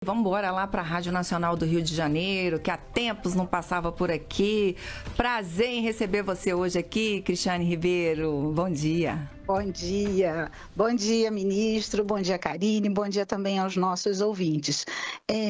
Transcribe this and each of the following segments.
Vamos embora lá para a Rádio Nacional do Rio de Janeiro, que há tempos não passava por aqui. Prazer em receber você hoje aqui, Cristiane Ribeiro. Bom dia. Bom dia, ministro, bom dia, Karine, bom dia também aos nossos ouvintes.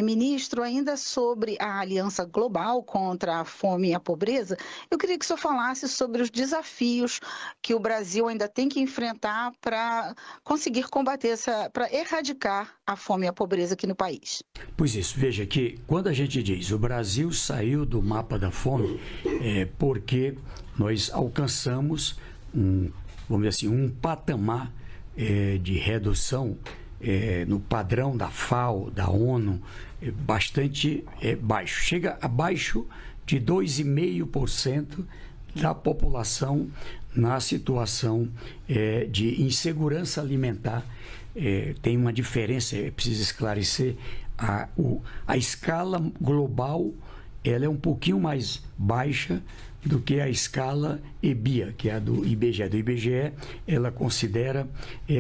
Ministro, ainda sobre a Aliança Global contra a Fome e a Pobreza, eu queria que o senhor falasse sobre os desafios que o Brasil ainda tem que enfrentar para conseguir combater para erradicar a fome e a pobreza aqui no país. Pois isso, veja que quando a gente diz o Brasil saiu do mapa da fome, é porque nós alcançamos vamos dizer assim, um patamar de redução no padrão da FAO, da ONU, bastante baixo. Chega abaixo de 2,5% da população na situação de insegurança alimentar. Tem uma diferença, é preciso esclarecer, a escala global ela é um pouquinho mais baixa do que a escala EBIA, que é a do IBGE. Do IBGE, ela considera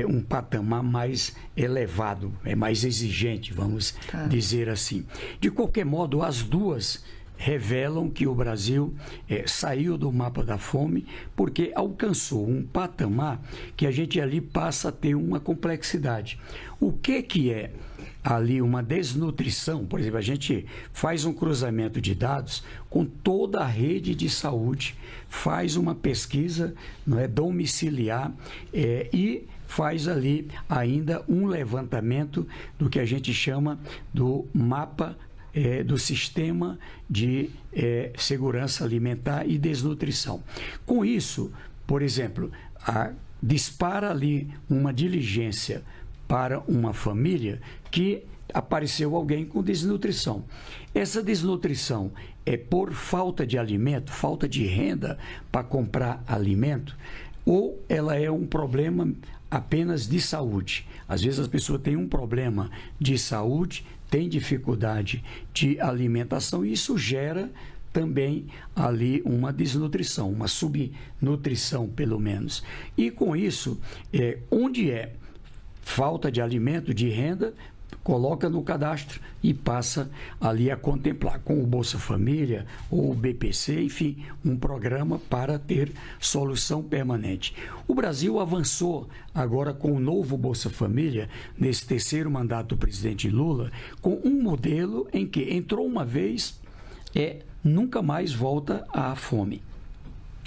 um patamar mais elevado, mais exigente, vamos dizer assim. De qualquer modo, as duas revelam que o Brasil saiu do mapa da fome porque alcançou um patamar que a gente ali passa a ter uma complexidade. O que é ali uma desnutrição? Por exemplo, a gente faz um cruzamento de dados com toda a rede de saúde, faz uma pesquisa domiciliar e faz ali ainda um levantamento do que a gente chama do mapa do sistema de segurança alimentar e desnutrição. Com isso, por exemplo, dispara ali uma diligência para uma família que apareceu alguém com desnutrição. Essa desnutrição é por falta de alimento, falta de renda para comprar alimento, ou ela é um problema apenas de saúde. Às vezes as pessoas têm um problema de saúde, têm dificuldade de alimentação e isso gera também ali uma desnutrição, uma subnutrição pelo menos. E com isso, onde é falta de alimento, de renda, coloca no cadastro e passa ali a contemplar com o Bolsa Família ou o BPC, enfim, um programa para ter solução permanente. O Brasil avançou agora com o novo Bolsa Família, nesse terceiro mandato do presidente Lula, com um modelo em que entrou uma vez, nunca mais volta à fome.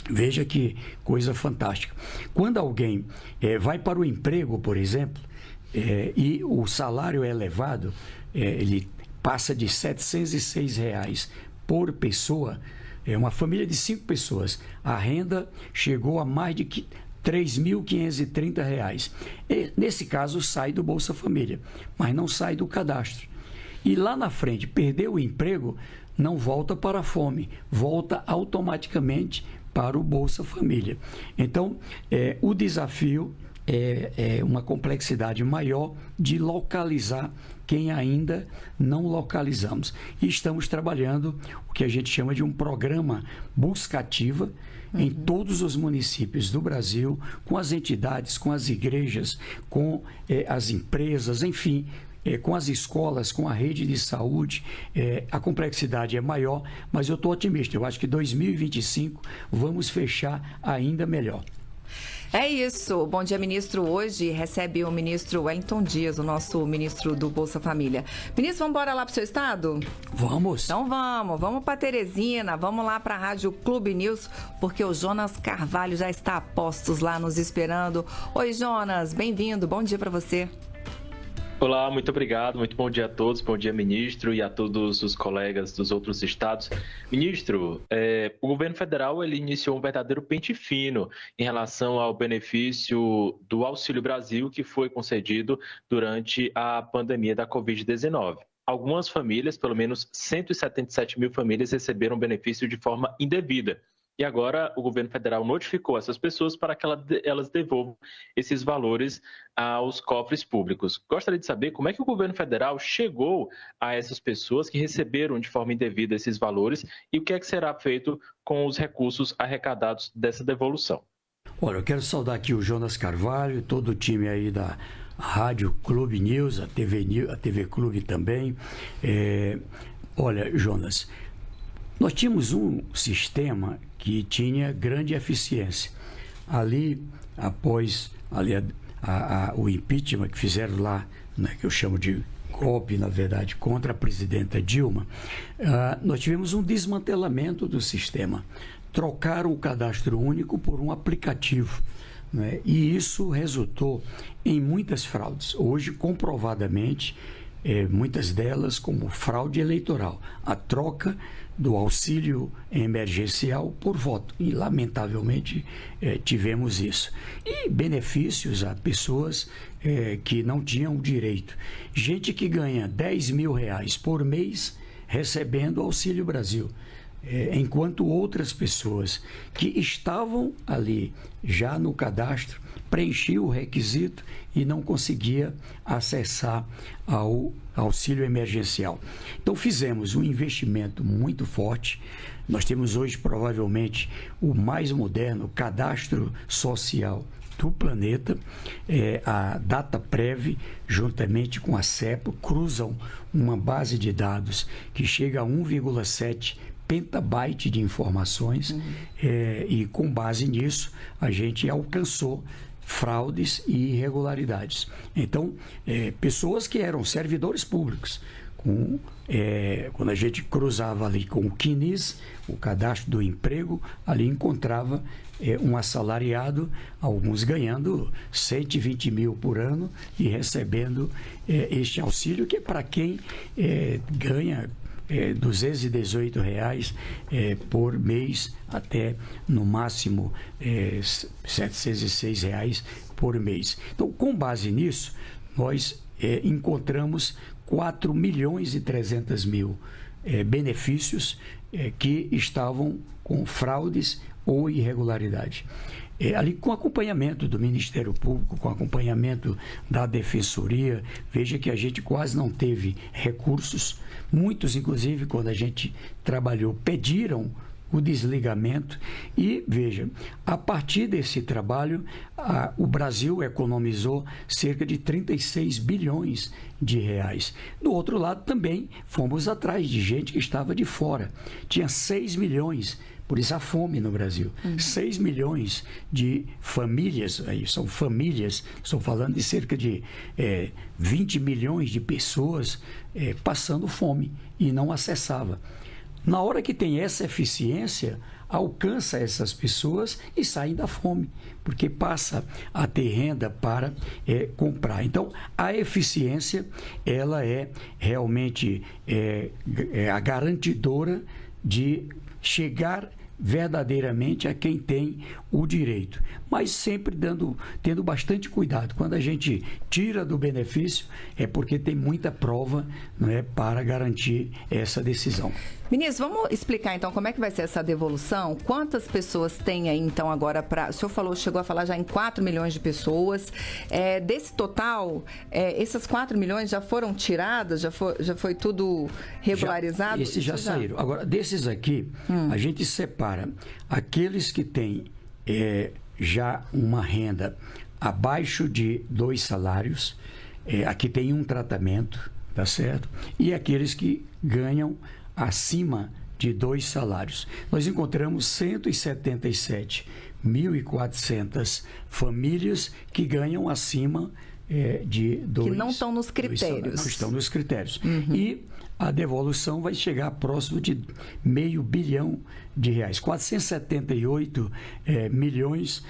Veja que coisa fantástica. Quando alguém vai para o emprego, por exemplo, e o salário é elevado, ele passa de R$ 706 por pessoa, uma família de 5 pessoas, a renda chegou a mais de R$ 3.530. Nesse caso, sai do Bolsa Família, mas não sai do cadastro. E lá na frente, perdeu o emprego, não volta para a fome, volta automaticamente para o Bolsa Família. Então, o desafio é uma complexidade maior de localizar quem ainda não localizamos. E estamos trabalhando o que a gente chama de um programa busca ativa em todos os municípios do Brasil, com as entidades, com as igrejas, com as empresas, enfim, com as escolas, com a rede de saúde. A complexidade é maior, mas eu estou otimista. Eu acho que 2025 vamos fechar ainda melhor. É isso. Bom dia, ministro. Hoje recebe o ministro Wellington Dias, o nosso ministro do Bolsa Família. Ministro, vamos embora lá para o seu estado? Vamos. Então vamos para Teresina, vamos lá para a Rádio Clube News, porque o Jonas Carvalho já está a postos lá nos esperando. Oi, Jonas, bem-vindo, bom dia para você. Olá, muito obrigado, muito bom dia a todos, bom dia, ministro, e a todos os colegas dos outros estados. Ministro, o governo federal ele iniciou um verdadeiro pente fino em relação ao benefício do Auxílio Brasil que foi concedido durante a pandemia da Covid-19. Algumas famílias, pelo menos 177 mil famílias, receberam benefício de forma indevida. E agora o governo federal notificou essas pessoas para que elas devolvam esses valores aos cofres públicos. Gostaria de saber como é que o governo federal chegou a essas pessoas que receberam de forma indevida esses valores e o que é que será feito com os recursos arrecadados dessa devolução. Olha, eu quero saudar aqui o Jonas Carvalho e todo o time aí da a Rádio Clube News, a TV Clube também. Olha, Jonas, nós tínhamos um sistema que tinha grande eficiência. Ali, após o impeachment que fizeram lá, né, que eu chamo de golpe, na verdade, contra a presidenta Dilma, nós tivemos um desmantelamento do sistema. Trocaram o cadastro único por um aplicativo, né? E isso resultou em muitas fraudes. Hoje, comprovadamente, muitas delas como fraude eleitoral, a troca do auxílio emergencial por voto. E, lamentavelmente, tivemos isso. E benefícios a pessoas que não tinham direito. Gente que ganha R$10.000 por mês recebendo Auxílio Brasil. Enquanto outras pessoas que estavam ali já no cadastro preenchiam o requisito e não conseguia acessar ao auxílio emergencial. Então fizemos um investimento muito forte. Nós temos hoje provavelmente o mais moderno cadastro social do planeta. A DataPrev, juntamente com a CEPO, cruzam uma base de dados que chega a 1,7 petabyte de informações, e com base nisso a gente alcançou fraudes e irregularidades. Então, pessoas que eram servidores públicos, quando a gente cruzava ali com o CNIS, o cadastro do emprego, ali encontrava um assalariado, alguns ganhando 120 mil por ano e recebendo este auxílio, que é para quem ganha R$218 por mês, até no máximo R$706 por mês. Então, com base nisso, nós encontramos 4.300.000 benefícios que estavam com fraudes ou irregularidade. Ali com acompanhamento do Ministério Público, com acompanhamento da Defensoria, veja que a gente quase não teve recursos. Muitos, inclusive, quando a gente trabalhou, pediram o desligamento e, veja, a partir desse trabalho, o Brasil economizou cerca de 36 bilhões de reais. Do outro lado, também fomos atrás de gente que estava de fora. Tinha 6 milhões. Por isso a fome no Brasil. 6 milhões de famílias, aí são famílias, estou falando de cerca de 20 milhões de pessoas passando fome e não acessava. Na hora que tem essa eficiência, alcança essas pessoas e saem da fome, porque passa a ter renda para comprar. Então, a eficiência, ela é realmente a garantidora de chegar verdadeiramente a quem tem o direito, mas sempre tendo bastante cuidado. Quando a gente tira do benefício, é porque tem muita prova, não é, para garantir essa decisão. Ministro, vamos explicar então como é que vai ser essa devolução? Quantas pessoas tem aí então agora para... O senhor chegou a falar já em 4 milhões de pessoas. Desse total, essas 4 milhões já foram tiradas? Já foi tudo regularizado? Esses já saíram. Agora, desses aqui, a gente separa aqueles que têm já uma renda abaixo de 2 salários, aqui tem um tratamento, tá certo? E aqueles que ganham acima de 2 salários. Nós encontramos 177.400 famílias que ganham acima de 2. Que não estão nos critérios. Não estão nos critérios. E a devolução vai chegar próximo de R$500 bilhão, 478 milhões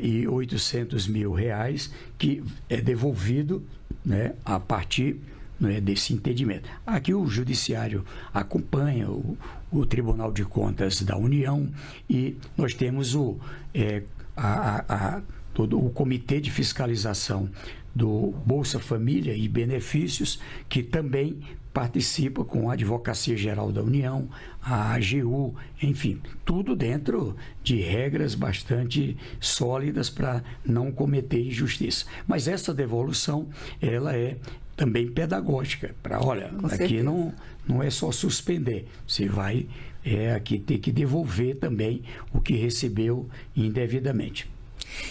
e 800 mil reais, que é devolvido, né, a partir desse entendimento. Aqui o Judiciário acompanha o Tribunal de Contas da União e nós temos todo o Comitê de Fiscalização do Bolsa Família e Benefícios, que também participa com a Advocacia Geral da União, a AGU, enfim, tudo dentro de regras bastante sólidas para não cometer injustiça. Mas essa devolução, ela é também pedagógica, para, olha, aqui não é só suspender, você vai aqui ter que devolver também o que recebeu indevidamente.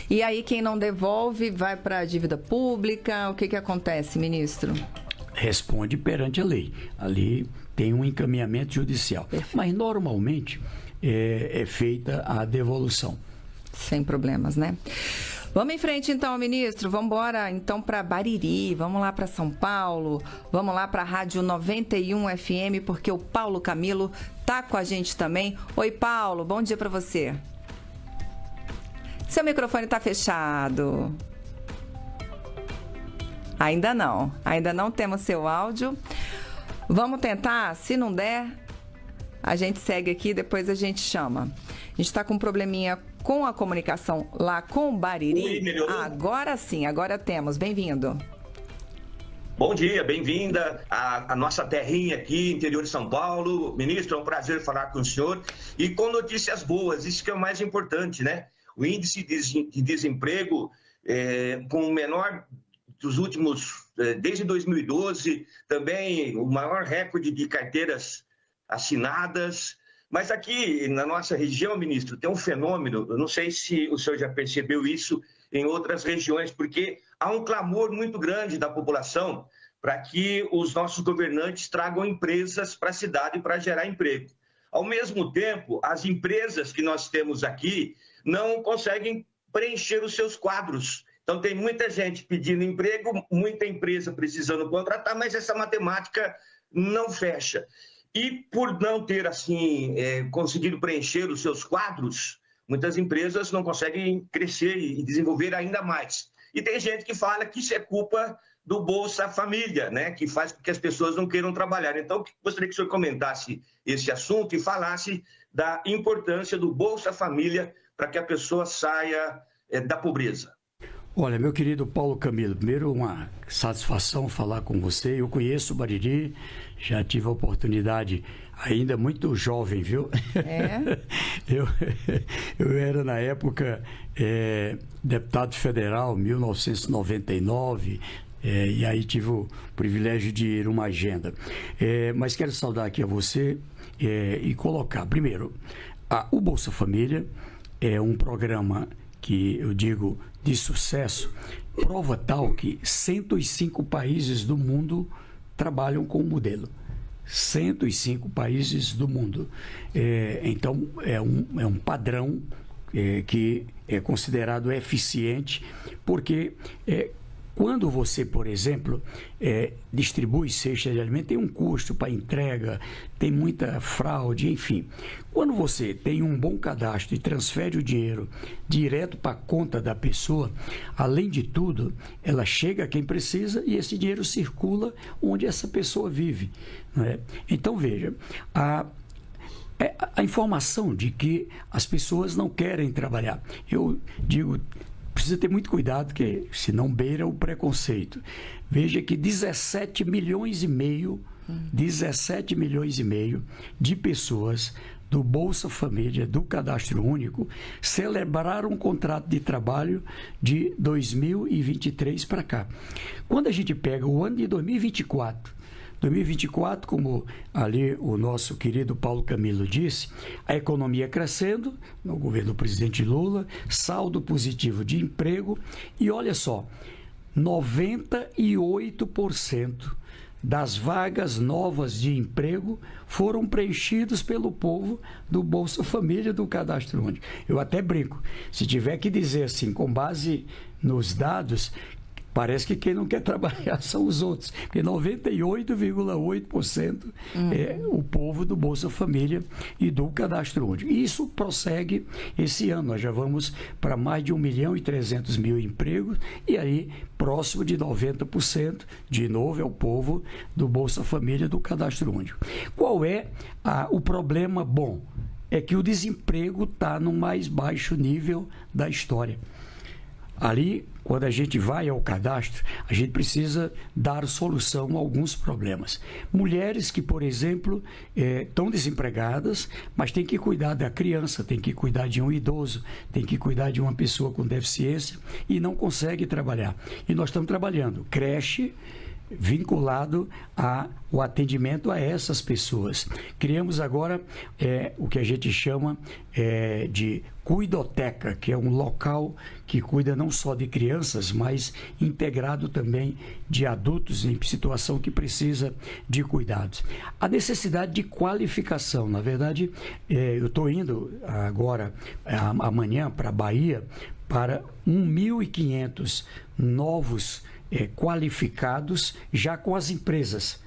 E aí quem não devolve vai para a dívida pública? O que acontece, ministro? Responde perante a lei. Ali tem um encaminhamento judicial. Perfeito. Mas normalmente é feita a devolução. Sem problemas, né? Vamos em frente então, ministro. Vamos embora então para Bariri, vamos lá para São Paulo, vamos lá para a Rádio 91 FM, porque o Paulo Camilo tá com a gente também. Oi, Paulo, bom dia para você. Seu microfone tá fechado. Ainda não temos seu áudio. Vamos tentar, se não der, a gente segue aqui, depois a gente chama. A gente está com um probleminha com a comunicação lá com o Bariri. Oi, melhorou? Agora sim, agora temos. Bem-vindo. Bom dia, bem-vinda à nossa terrinha aqui, interior de São Paulo. Ministro, é um prazer falar com o senhor. E com notícias boas, isso que é o mais importante, né? O índice de desemprego com o menor dos últimos, desde 2012, também o maior recorde de carteiras assinadas. Mas aqui na nossa região, ministro, tem um fenômeno, eu não sei se o senhor já percebeu isso em outras regiões, porque há um clamor muito grande da população para que os nossos governantes tragam empresas para a cidade para gerar emprego. Ao mesmo tempo, as empresas que nós temos aqui não conseguem preencher os seus quadros. Então, tem muita gente pedindo emprego, muita empresa precisando contratar, mas essa matemática não fecha. E por não ter, assim, conseguido preencher os seus quadros, muitas empresas não conseguem crescer e desenvolver ainda mais. E tem gente que fala que isso é culpa do Bolsa Família, né? Que faz com que as pessoas não queiram trabalhar. Então, eu gostaria que o senhor comentasse esse assunto e falasse da importância do Bolsa Família para que a pessoa saia da pobreza. Olha, meu querido Paulo Camilo, primeiro uma satisfação falar com você. Eu conheço o Bariri, já tive a oportunidade, ainda muito jovem, viu? É? Eu era, na época, deputado federal, 1999, e aí tive o privilégio de ir uma agenda. Mas quero saudar aqui a você e colocar, primeiro, o Bolsa Família é um programa que eu digo de sucesso, prova tal que 105 países do mundo trabalham com o modelo. 105 países do mundo. Então, é um padrão que é considerado eficiente, porque quando você, por exemplo, distribui cesta de alimento, tem um custo para entrega, tem muita fraude, enfim. Quando você tem um bom cadastro e transfere o dinheiro direto para a conta da pessoa, além de tudo, ela chega a quem precisa e esse dinheiro circula onde essa pessoa vive. Não é? Então, veja, a informação de que as pessoas não querem trabalhar. Eu digo, precisa ter muito cuidado, porque senão beira o preconceito. Veja que 17 milhões e meio de pessoas do Bolsa Família, do Cadastro Único, celebraram um contrato de trabalho de 2023 para cá. Quando a gente pega o ano de 2024, como ali o nosso querido Paulo Camilo disse, a economia crescendo, no governo do presidente Lula, saldo positivo de emprego, e olha só, 98% das vagas novas de emprego foram preenchidas pelo povo do Bolsa Família, do Cadastro Único. Eu até brinco, se tiver que dizer assim, com base nos dados, parece que quem não quer trabalhar são os outros, porque 98,8% é o povo do Bolsa Família e do Cadastro Único. E isso prossegue esse ano, nós já vamos para mais de 1.300.000 empregos, e aí próximo de 90%, de novo, é o povo do Bolsa Família do Cadastro Único. Qual é o problema bom? É que o desemprego está no mais baixo nível da história. Ali, quando a gente vai ao cadastro, a gente precisa dar solução a alguns problemas. Mulheres que, por exemplo, estão desempregadas, mas têm que cuidar da criança, têm que cuidar de um idoso, têm que cuidar de uma pessoa com deficiência e não conseguem trabalhar. E nós estamos trabalhando creche, vinculado ao atendimento a essas pessoas. Criamos agora o que a gente chama de Cuidoteca, que é um local que cuida não só de crianças, mas integrado também de adultos em situação que precisa de cuidados. A necessidade de qualificação, na verdade, eu estou indo agora, amanhã, para a Bahia, para 1.500 novos qualificados já com as empresas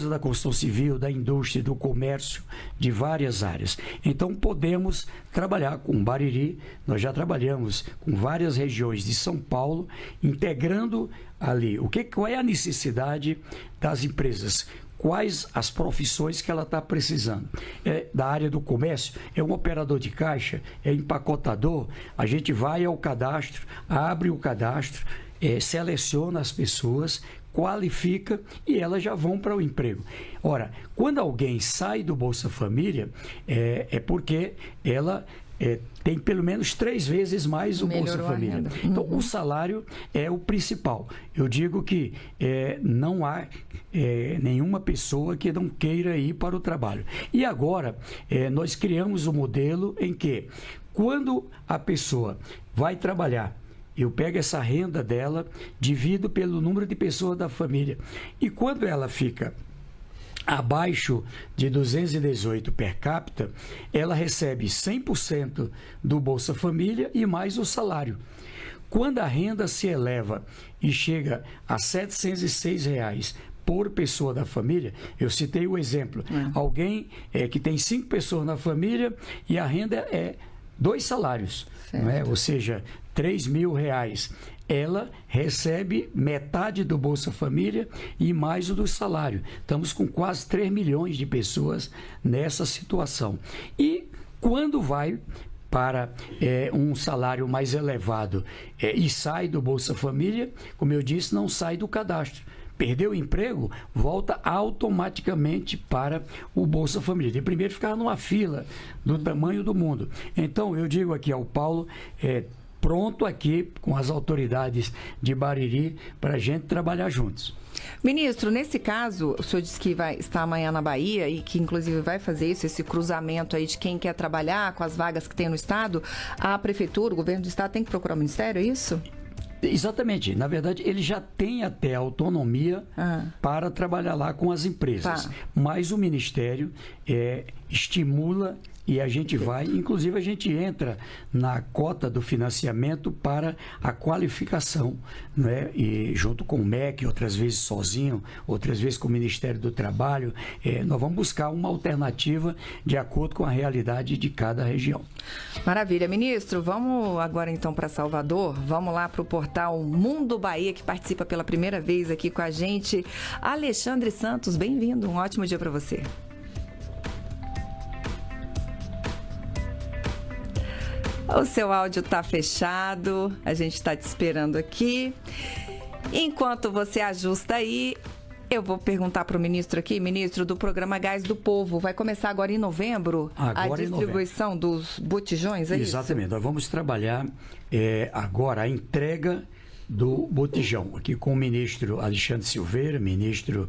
da construção civil, da indústria, do comércio, de várias áreas. Então podemos trabalhar com Bariri, nós já trabalhamos com várias regiões de São Paulo, integrando ali qual é a necessidade das empresas, quais as profissões que ela está precisando. Da área do comércio, é um operador de caixa, é empacotador, a gente vai ao cadastro, abre o cadastro, seleciona as pessoas, qualifica e elas já vão para o emprego. Ora, quando alguém sai do Bolsa Família, é porque ela tem pelo menos 3 vezes mais o Bolsa Família. Então, o salário é o principal. Eu digo que não há nenhuma pessoa que não queira ir para o trabalho. E agora, nós criamos um modelo em que, quando a pessoa vai trabalhar, eu pego essa renda dela, divido pelo número de pessoas da família. E quando ela fica abaixo de 218 per capita, ela recebe 100% do Bolsa Família e mais o salário. Quando a renda se eleva e chega a R$ 706 por pessoa da família, eu citei o exemplo, alguém que tem 5 pessoas na família e a renda é 2 salários, não é? Ou seja, R$3.000, ela recebe metade do Bolsa Família e mais o do salário. Estamos com quase 3 milhões de pessoas nessa situação. E quando vai para um salário mais elevado e sai do Bolsa Família, como eu disse, não sai do cadastro. Perdeu o emprego, volta automaticamente para o Bolsa Família. De primeiro ficar numa fila do tamanho do mundo. Então, eu digo aqui ao Paulo, pronto aqui com as autoridades de Bariri para a gente trabalhar juntos. Ministro, nesse caso, o senhor disse que vai estar amanhã na Bahia e que inclusive vai fazer isso, esse cruzamento aí de quem quer trabalhar com as vagas que tem no Estado. A Prefeitura, o Governo do Estado tem que procurar o Ministério, é isso? Exatamente. Na verdade, ele já tem até autonomia para trabalhar lá com as empresas. Mas o Ministério estimula e a gente vai, inclusive a gente entra na cota do financiamento para a qualificação, né? E junto com o MEC, outras vezes sozinho, outras vezes com o Ministério do Trabalho, nós vamos buscar uma alternativa de acordo com a realidade de cada região. Maravilha. Ministro, vamos agora então para Salvador, vamos lá para o portal Mundo Bahia, que participa pela primeira vez aqui com a gente. Alexandre Santos, bem-vindo, um ótimo dia para você. O seu áudio está fechado, a gente está te esperando aqui. Enquanto você ajusta aí, eu vou perguntar para o ministro aqui, ministro do programa Gás do Povo. Vai começar agora em novembro a distribuição dos botijões, é isso? Exatamente, nós vamos trabalhar agora a entrega do botijão, aqui com o ministro Alexandre Silveira, ministro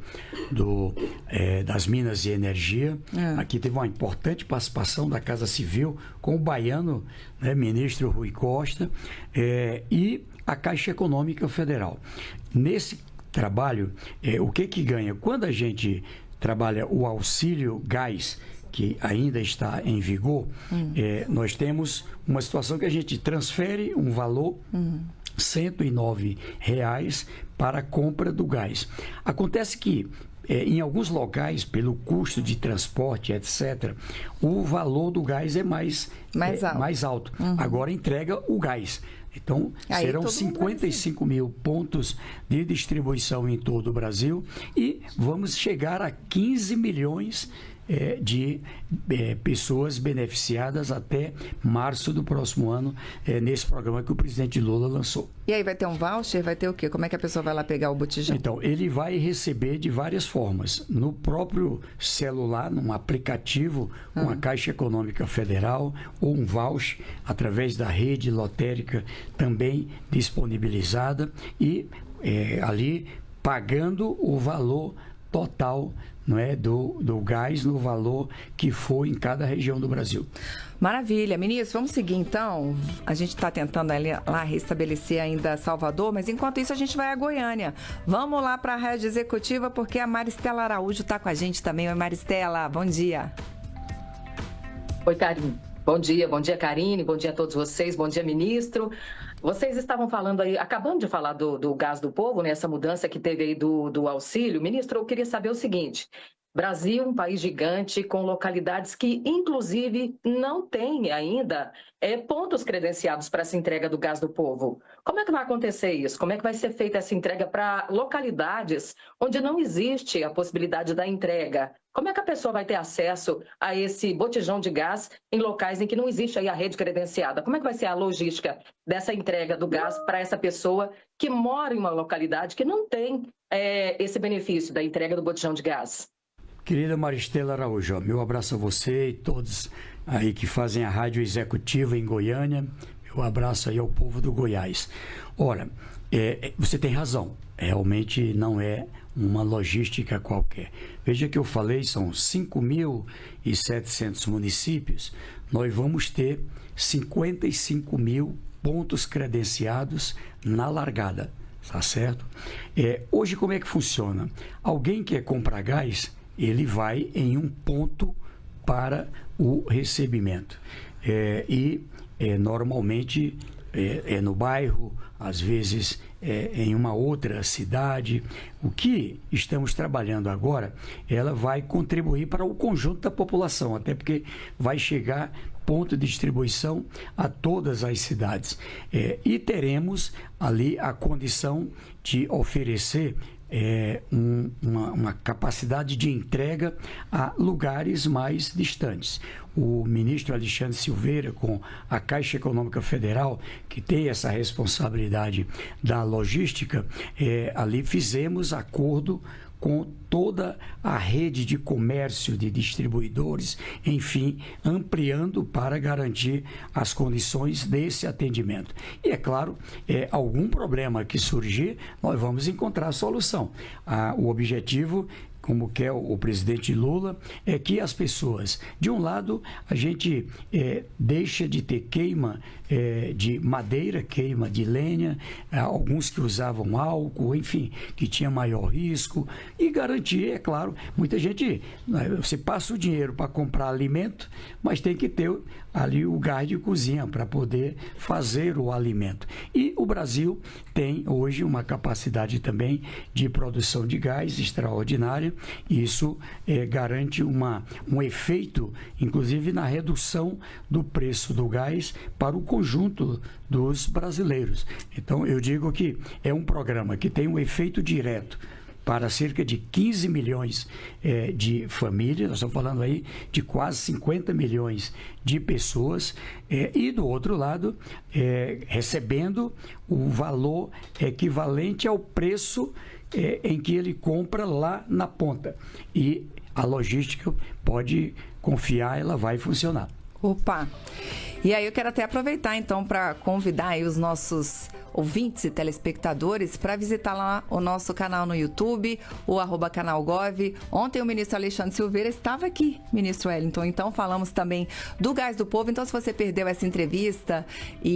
das Minas e Energia. Aqui teve uma importante participação da Casa Civil com o baiano, né, ministro Rui Costa, e a Caixa Econômica Federal. Nesse trabalho, o que ganha? Quando a gente trabalha o auxílio gás, que ainda está em vigor, nós temos uma situação que a gente transfere um valor R$ 109 para a compra do gás. Acontece que em alguns locais, pelo custo de transporte, etc., o valor do gás é mais alto. Agora entrega o gás. Então, serão 55 mil pontos de distribuição em todo o Brasil e vamos chegar a 15 milhões de pessoas beneficiadas até março do próximo ano, nesse programa que o presidente Lula lançou. E aí vai ter um voucher? Vai ter o quê? Como é que a pessoa vai lá pegar o botijão? Então, ele vai receber de várias formas. No próprio celular, num aplicativo com a Caixa Econômica Federal, ou um voucher através da rede lotérica também disponibilizada, e ali pagando o valor total, não é, do gás no valor que for em cada região do Brasil. Maravilha. Ministro, vamos seguir então. A gente está tentando lá restabelecer ainda Salvador, mas enquanto isso a gente vai a Goiânia. Vamos lá para a Rádio Executiva, porque a Maristela Araújo está com a gente também. Oi, Maristela, bom dia. Oi, Karine. Bom dia, Karine, bom dia a todos vocês, bom dia, ministro. Vocês estavam falando aí, acabando de falar do gás do povo, né, essa mudança que teve aí do auxílio. Ministro, eu queria saber o seguinte: Brasil, um país gigante, com localidades que, inclusive, não tem ainda pontos credenciados para essa entrega do gás do povo. Como é que vai acontecer isso? Como é que vai ser feita essa entrega para localidades onde não existe a possibilidade da entrega? Como é que a pessoa vai ter acesso a esse botijão de gás em locais em que não existe aí a rede credenciada? Como é que vai ser a logística dessa entrega do gás para essa pessoa que mora em uma localidade que não tem esse benefício da entrega do botijão de gás? Querida Maristela Araújo, meu abraço a você e todos aí que fazem a Rádio Executiva em Goiânia. Meu abraço aí ao povo do Goiás. Ora, você tem razão, realmente não é uma logística qualquer. Veja que eu falei, são 5.700 municípios, nós vamos ter 55 mil pontos credenciados na largada, tá certo? Hoje como é que funciona? Alguém quer comprar gás, ele vai em um ponto para o recebimento. Normalmente no bairro, às vezes em uma outra cidade. O que estamos trabalhando agora, ela vai contribuir para o conjunto da população, até porque vai chegar ponto de distribuição a todas as cidades. E teremos ali a condição de oferecer uma capacidade de entrega a lugares mais distantes. O ministro Alexandre Silveira, com a Caixa Econômica Federal, que tem essa responsabilidade da logística, ali fizemos acordo com toda a rede de comércio, de distribuidores, enfim, ampliando para garantir as condições desse atendimento. E, é claro, algum problema que surgir, nós vamos encontrar a solução. O objetivo, como quer o presidente Lula, é que as pessoas, de um lado, a gente deixa de ter queima de madeira, queima de lenha, alguns que usavam álcool, enfim, que tinha maior risco, e garantir, é claro, muita gente, você passa o dinheiro para comprar alimento, mas tem que ter ali o gás de cozinha para poder fazer o alimento. E o Brasil tem hoje uma capacidade também de produção de gás extraordinária. Isso garante um efeito, inclusive na redução do preço do gás para o conjunto dos brasileiros. Então, eu digo que é um programa que tem um efeito direto para cerca de 15 milhões de famílias, nós estamos falando aí de quase 50 milhões de pessoas, e do outro lado, recebendo o valor equivalente ao preço em que ele compra lá na ponta. E a logística pode confiar, ela vai funcionar. Opa! E aí eu quero até aproveitar então para convidar aí os nossos ouvintes e telespectadores para visitar lá o nosso canal no YouTube, o @canalgov. Ontem o ministro Alexandre Silveira estava aqui, ministro Wellington, então falamos também do gás do povo. Então, se você perdeu essa entrevista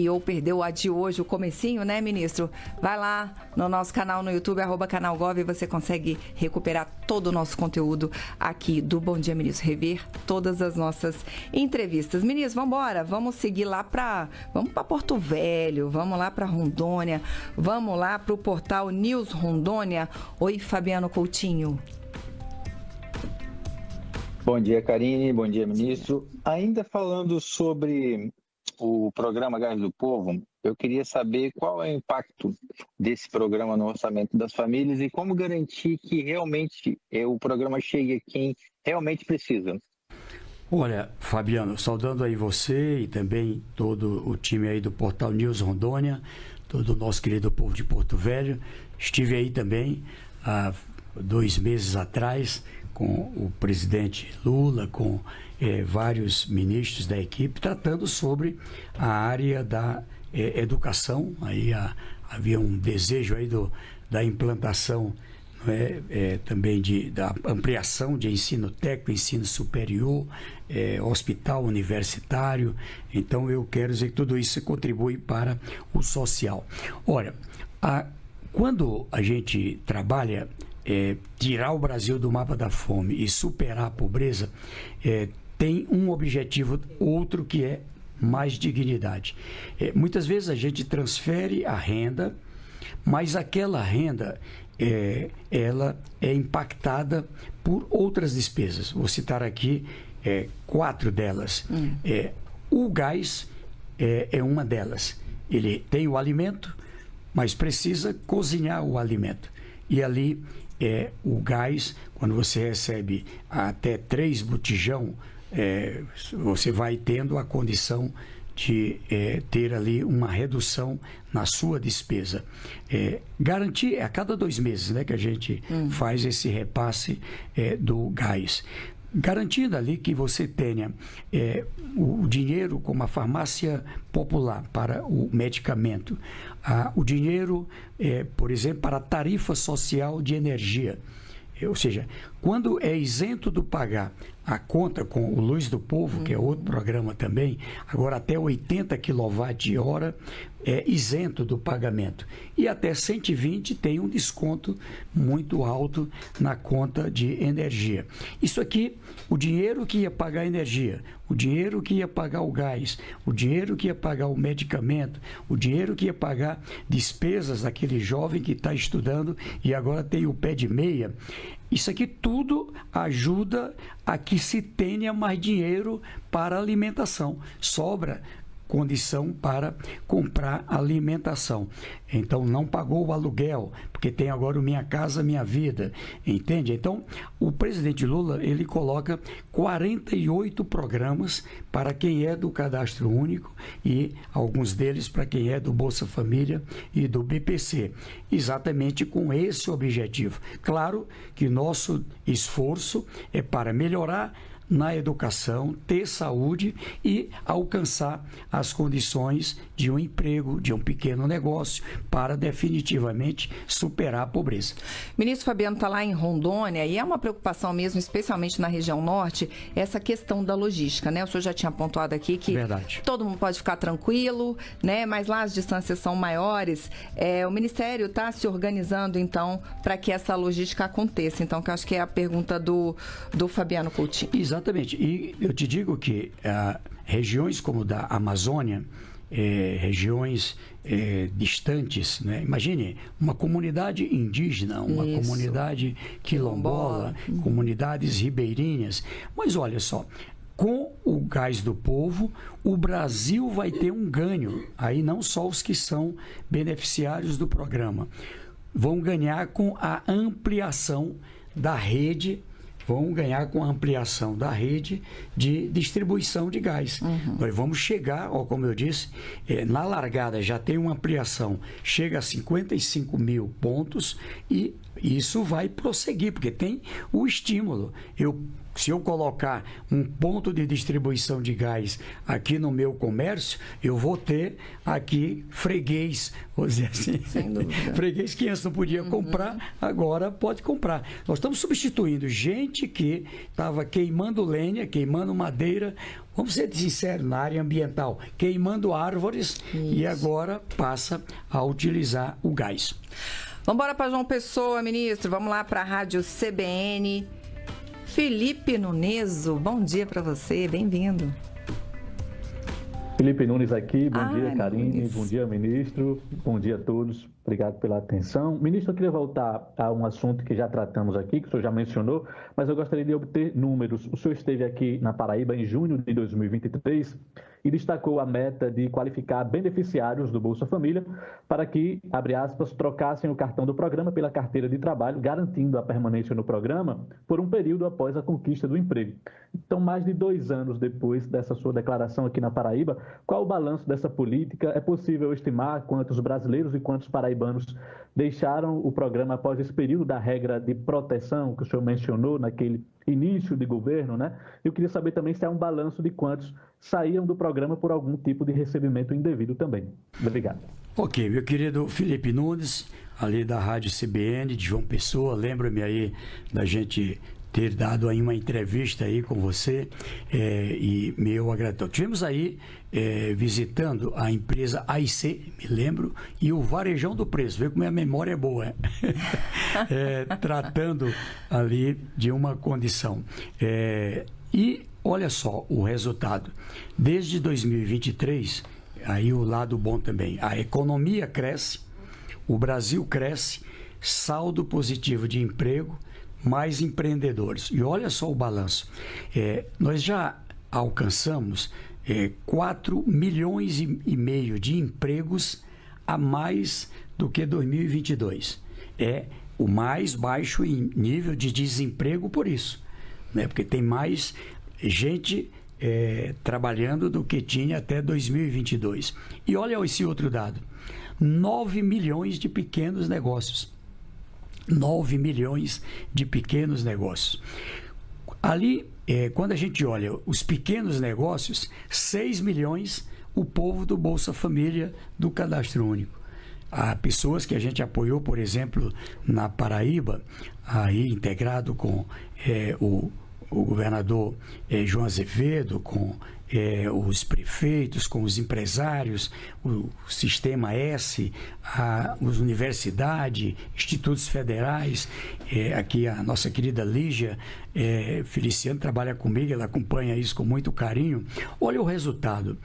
ou perdeu a de hoje, o comecinho, né, ministro? Vai lá no nosso canal no YouTube, @canalgov, e você consegue recuperar todo o nosso conteúdo aqui do Bom Dia, Ministro, rever todas as nossas entrevistas. Ministro, vamos embora, vamos seguir lá vamos para Porto Velho, vamos lá para Rondônia, vamos lá para o portal News Rondônia. Oi, Fabiano Coutinho. Bom dia, Karine, bom dia, ministro. Ainda falando sobre o programa Gás do Povo, eu queria saber qual é o impacto desse programa no orçamento das famílias e como garantir que realmente o programa chegue a quem realmente precisa. Olha, Fabiano, saudando aí você e também todo o time aí do Portal News Rondônia, todo o nosso querido povo de Porto Velho. Estive aí também há 2 meses atrás com o presidente Lula, com vários ministros da equipe, tratando sobre a área da educação. Aí havia um desejo aí da implantação também da ampliação de ensino técnico, ensino superior, hospital universitário. Então, eu quero dizer que tudo isso contribui para o social. Olha, quando a gente trabalha tirar o Brasil do mapa da fome e superar a pobreza, tem um objetivo outro que é mais dignidade. Muitas vezes a gente transfere a renda, mas aquela renda ela é impactada por outras despesas. Vou citar aqui 4 delas. O gás é uma delas. Ele tem o alimento, mas precisa cozinhar o alimento. E ali o gás, quando você recebe até 3 botijão, você vai tendo a condição de ter ali uma redução na sua despesa. Garantir, a cada 2 meses, né, que a gente faz esse repasse do gás. Garantindo ali que você tenha o dinheiro como a farmácia popular para o medicamento, o dinheiro, por exemplo, para a tarifa social de energia. Ou seja, quando é isento do pagar a conta com o Luz do Povo, que é outro programa também, agora até 80 kWh é isento do pagamento. E até 120 tem um desconto muito alto na conta de energia. Isso aqui, o dinheiro que ia pagar a energia, o dinheiro que ia pagar o gás, o dinheiro que ia pagar o medicamento, o dinheiro que ia pagar despesas daquele jovem que está estudando e agora tem o pé de meia. Isso aqui tudo ajuda a que se tenha mais dinheiro para alimentação. Sobra condição para comprar alimentação. Então, não pagou o aluguel, porque tem agora o Minha Casa Minha Vida, entende? Então, o presidente Lula, ele coloca 48 programas para quem é do Cadastro Único e alguns deles para quem é do Bolsa Família e do BPC, exatamente com esse objetivo. Claro que nosso esforço é para melhorar na educação, ter saúde e alcançar as condições de um emprego, de um pequeno negócio, para definitivamente superar a pobreza. Ministro Fabiano está lá em Rondônia e é uma preocupação mesmo, especialmente na região norte, essa questão da logística, né? O senhor já tinha pontuado aqui que todo mundo pode ficar tranquilo, né? Mas lá as distâncias são maiores. O Ministério está se organizando, então, para que essa logística aconteça. Então, que eu acho que é a pergunta do Fabiano Coutinho. Exatamente. E eu te digo que regiões como da Amazônia, regiões distantes, né? Imagine uma comunidade indígena, uma comunidade quilombola, comunidades ribeirinhas. Mas olha só, com o Gás do Povo, o Brasil vai ter um ganho. Aí não só os que são beneficiários do programa vão ganhar com a ampliação da rede, de distribuição de gás. Nós vamos chegar, como eu disse, na largada já tem uma ampliação, chega a 55 mil pontos e isso vai prosseguir, porque tem o estímulo. Se eu colocar um ponto de distribuição de gás aqui no meu comércio, eu vou ter aqui freguês, vou dizer assim, sem dúvida. Freguês que antes não podia comprar, agora pode comprar. Nós estamos substituindo gente que estava queimando lenha, queimando madeira, vamos ser sinceros, na área ambiental, queimando árvores e agora passa a utilizar o gás. Vamos embora para João Pessoa, ministro. Vamos lá para a Rádio CBN. Felipe Nuneso, bom dia para você, bem-vindo. Felipe Nunes aqui, bom dia, Karine, bom dia, ministro, bom dia a todos, obrigado pela atenção. Ministro, eu queria voltar a um assunto que já tratamos aqui, que o senhor já mencionou, mas eu gostaria de obter números. O senhor esteve aqui na Paraíba em junho de 2023 e destacou a meta de qualificar beneficiários do Bolsa Família para que, abre aspas, trocassem o cartão do programa pela carteira de trabalho, garantindo a permanência no programa por um período após a conquista do emprego. Então, mais de 2 anos depois dessa sua declaração aqui na Paraíba, qual o balanço dessa política? É possível estimar quantos brasileiros e quantos paraibanos deixaram o programa após esse período da regra de proteção que o senhor mencionou naquele início de governo, né? Eu queria saber também se há um balanço de quantos saíram do programa por algum tipo de recebimento indevido também. Obrigado. Ok, meu querido Felipe Nunes, ali da Rádio CBN de João Pessoa. Lembro-me aí da gente ter dado aí uma entrevista aí com você, e meu agradecimento. Tivemos aí visitando a empresa AIC, me lembro, e o Varejão do Preço, vê como a memória é boa, tratando ali de uma condição. E olha só o resultado. Desde 2023, aí o lado bom também, a economia cresce, o Brasil cresce, saldo positivo de emprego, mais empreendedores. E olha só o balanço. Nós já alcançamos 4 milhões e meio de empregos a mais do que 2022. É o mais baixo em nível de desemprego por isso, né? Porque tem mais gente trabalhando do que tinha até 2022. E olha esse outro dado. 9 milhões de pequenos negócios. 9 milhões de pequenos negócios. Ali, quando a gente olha os pequenos negócios, 6 milhões o povo do Bolsa Família do Cadastro Único. Há pessoas que a gente apoiou, por exemplo, na Paraíba, aí integrado com o governador João Azevedo, com os prefeitos, com os empresários, o Sistema S, as universidades, institutos federais. Aqui a nossa querida Lígia Feliciano trabalha comigo, ela acompanha isso com muito carinho. Olha o resultado.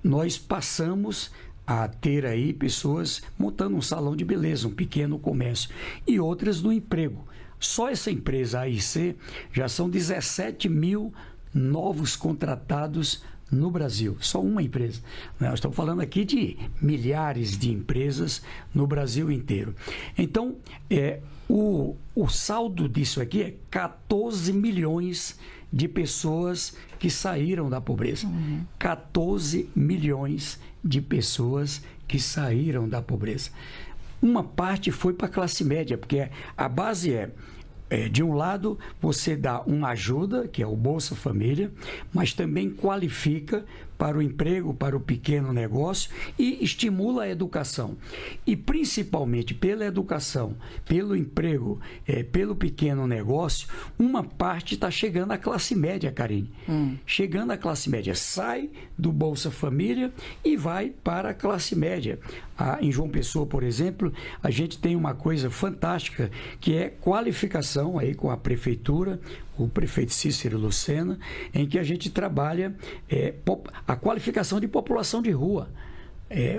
Nós passamos a ter aí pessoas montando um salão de beleza, um pequeno comércio, e outras no emprego. Só essa empresa AIC já são 17 mil novos contratados no Brasil. Só uma empresa. Nós estamos falando aqui de milhares de empresas no Brasil inteiro. Então, o saldo disso aqui é 14 milhões de pessoas que saíram da pobreza. 14 milhões de pessoas que saíram da pobreza. Uma parte foi para a classe média, porque a base de um lado, você dá uma ajuda, que é o Bolsa Família, mas também qualifica para o emprego, para o pequeno negócio e estimula a educação. E principalmente pela educação, pelo emprego, pelo pequeno negócio, uma parte está chegando à classe média, Karine. Chegando à classe média, sai do Bolsa Família e vai para a classe média. Em João Pessoa, por exemplo, a gente tem uma coisa fantástica, que é qualificação aí com a prefeitura, o prefeito Cícero Lucena, em que a gente trabalha a qualificação de população de rua.